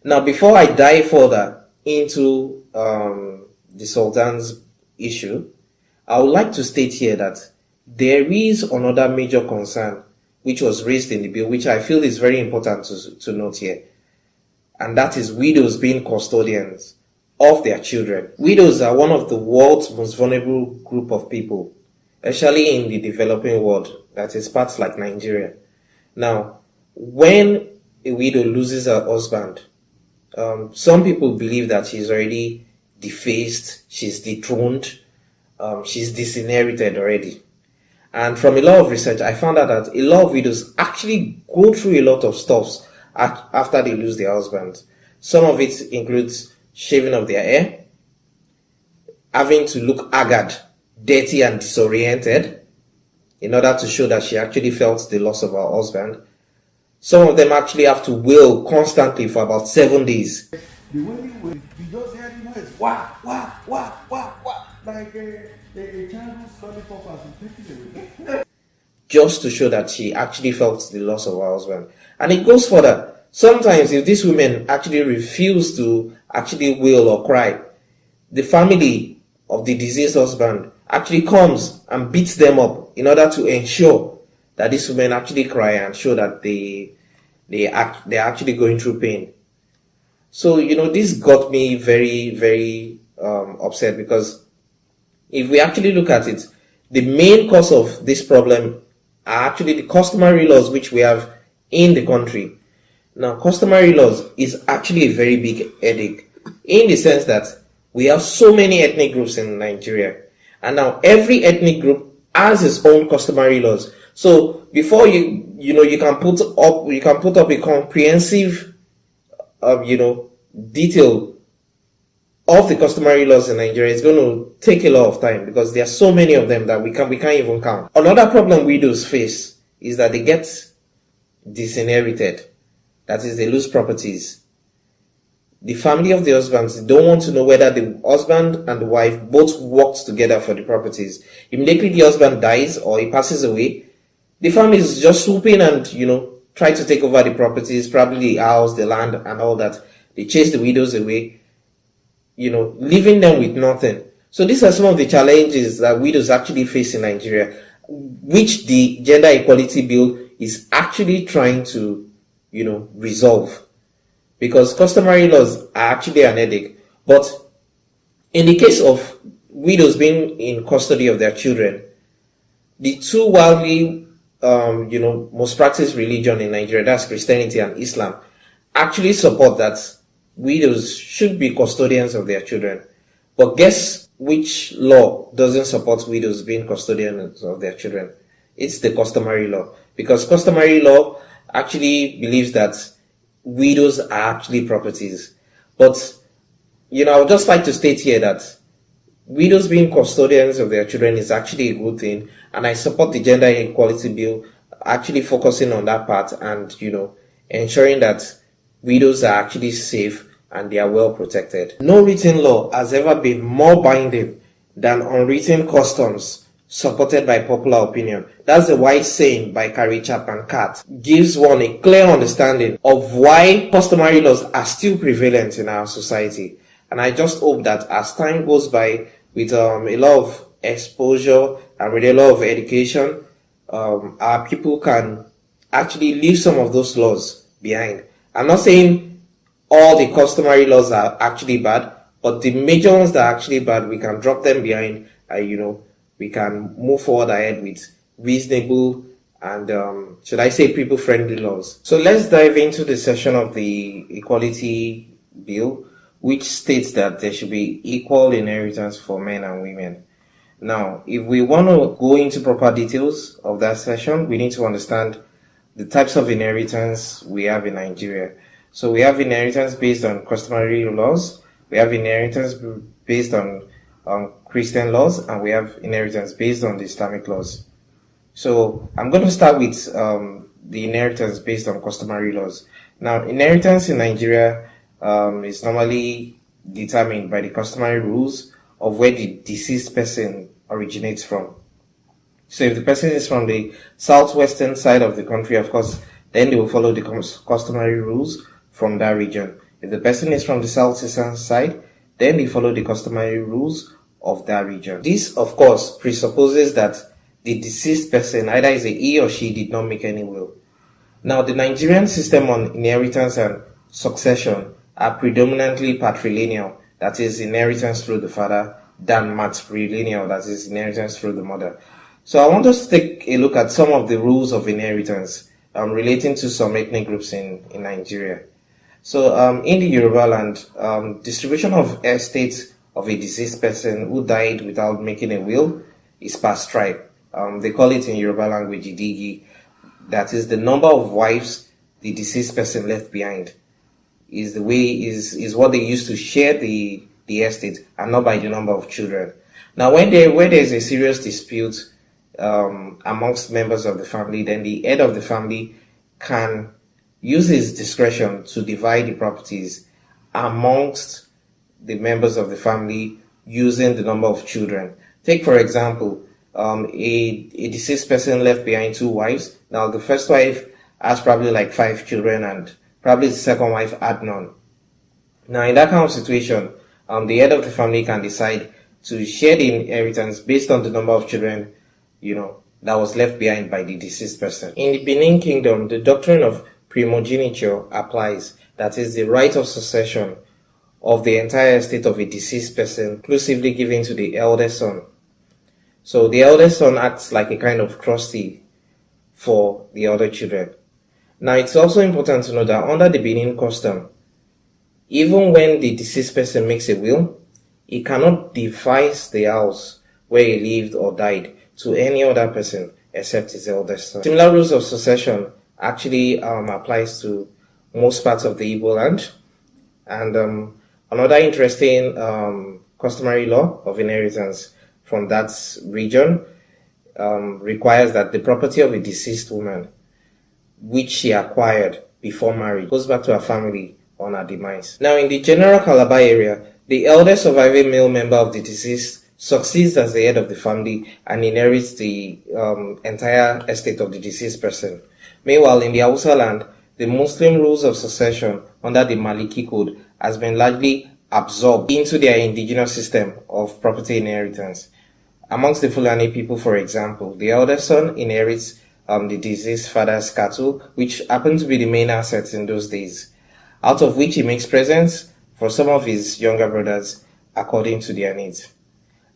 Now, before I dive further into the Sultan's issue, I would like to state here that there is another major concern which was raised in the bill, which I feel is very important to note here, and that is widows being custodians of their children. Widows are one of the world's most vulnerable group of people, especially in the developing world, that is parts like Nigeria. Now, when a widow loses her husband, some people believe that she's already defaced, she's dethroned, she's disinherited already. And from a lot of research, I found out that a lot of widows actually go through a lot of stuff after they lose their husband. Some of it includes shaving of their hair, having to look haggard, dirty and disoriented in order to show that she actually felt the loss of her husband. Some of them actually have to wail constantly for about 7 days. The wailing will be just hearing noise, wah, wah, wah, wah, wah, like a child's lollipop has been taken away. Just to show that she actually felt the loss of her husband. And it goes further. Sometimes if these women actually refuse to actually wail or cry, the family of the deceased husband actually comes and beats them up in order to ensure that these women actually cry and show that they're actually going through pain. So, this got me very, very upset, because if we actually look at it, the main cause of this problem are actually the customary laws which we have in the country. Now, customary laws is actually a very big headache, in the sense that we have so many ethnic groups in Nigeria, and now every ethnic group has its own customary laws. So before you can put up a comprehensive detail of the customary laws in Nigeria, it's going to take a lot of time, because there are so many of them that we can't even count. Another problem widows face is that they get disinherited. That is, they lose properties. The family of the husbands don't want to know whether the husband and the wife both worked together for the properties. Immediately the husband dies or he passes away, the family is just swooping and, try to take over the properties, probably the house, the land, and all that. They chase the widows away, leaving them with nothing. So these are some of the challenges that widows actually face in Nigeria, which the Gender Equality Bill is actually trying to, resolve. Because customary laws are actually an headache. But in the case of widows being in custody of their children, the two widely, most practiced religion in Nigeria, that's Christianity and Islam, actually support that widows should be custodians of their children. But guess which law doesn't support widows being custodians of their children? It's the customary law. Because customary law actually believes that widows are actually properties. But, I would just like to state here that widows being custodians of their children is actually a good thing, and I support the Gender Equality Bill actually focusing on that part and, ensuring that widows are actually safe and they are well protected. No written law has ever been more binding than unwritten customs supported by popular opinion. That's a wise saying by Carrie Chapman Catt. Gives one a clear understanding of why customary laws are still prevalent in our society. And I just hope that as time goes by, with a lot of exposure and with a lot of education, our people can actually leave some of those laws behind. I'm not saying all the customary laws are actually bad, but the major ones that are actually bad, we can drop them behind and, we can move forward ahead with reasonable and, should I say, people-friendly laws. So let's dive into the section of the Equality Bill, which states that there should be equal inheritance for men and women. Now, if we want to go into proper details of that section, we need to understand the types of inheritance we have in Nigeria. So we have inheritance based on customary laws, we have inheritance based on Christian laws, and we have inheritance based on the Islamic laws. So I'm going to start with the inheritance based on customary laws. Now, inheritance in Nigeria is normally determined by the customary rules of where the deceased person originates from. So if the person is from the southwestern side of the country, of course, then they will follow the customary rules from that region. If the person is from the southeastern side, then they follow the customary rules of that region. This, of course, presupposes that the deceased person, either is he or she, did not make any will. Now, the Nigerian system on inheritance and succession are predominantly patrilineal, that is, inheritance through the father, than matrilineal, that is, inheritance through the mother. So I want us to take a look at some of the rules of inheritance relating to some ethnic groups in Nigeria. So in the Yoruba land, distribution of estates of a deceased person who died without making a will is per tribe. They call it in Yoruba language idigi. That is, the number of wives the deceased person left behind is what they use to share the estate, and not by the number of children. Now, where there's a serious dispute amongst members of the family, then the head of the family can use his discretion to divide the properties amongst the members of the family using the number of children. Take, for example, a deceased person left behind 2 wives. Now, the first wife has probably like 5 children, and probably the second wife had none. Now, in that kind of situation, the head of the family can decide to share the inheritance based on the number of children, that was left behind by the deceased person. In the Benin Kingdom, the doctrine of primogeniture applies. That is, the right of succession of the entire estate of a deceased person, exclusively given to the eldest son. So the eldest son acts like a kind of trustee for the other children. Now, it's also important to know that under the Benin custom, even when the deceased person makes a will, he cannot devise the house where he lived or died to any other person except his eldest son. Similar rules of succession actually applies to most parts of the Igbo land. And another interesting customary law of inheritance from that region requires that the property of a deceased woman, which she acquired before marriage, goes back to her family on her demise. Now, in the general Calabar area, the eldest surviving male member of the deceased succeeds as the head of the family and inherits the entire estate of the deceased person. Meanwhile, in the Hausa land, the Muslim rules of succession under the Maliki Code has been largely absorbed into their indigenous system of property inheritance. Amongst the Fulani people, for example, the eldest son inherits the deceased father's cattle, which happened to be the main assets in those days, out of which he makes presents for some of his younger brothers according to their needs.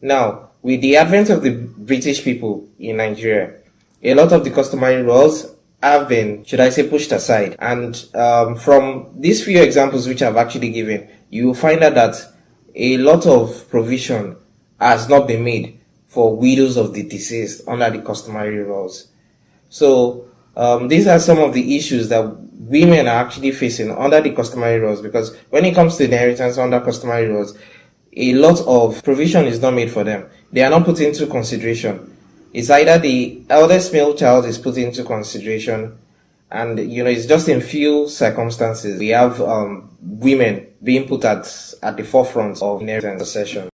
Now, with the advent of the British people in Nigeria, a lot of the customary laws have been, should I say, pushed aside. And from these few examples which I've actually given, you will find out that a lot of provision has not been made for widows of the deceased under the customary laws. So these are some of the issues that women are actually facing under the customary laws, because when it comes to inheritance under customary laws, a lot of provision is not made for them. They are not put into consideration. It's either the eldest male child is put into consideration, and it's just in few circumstances we have women being put at the forefront of inheritance succession.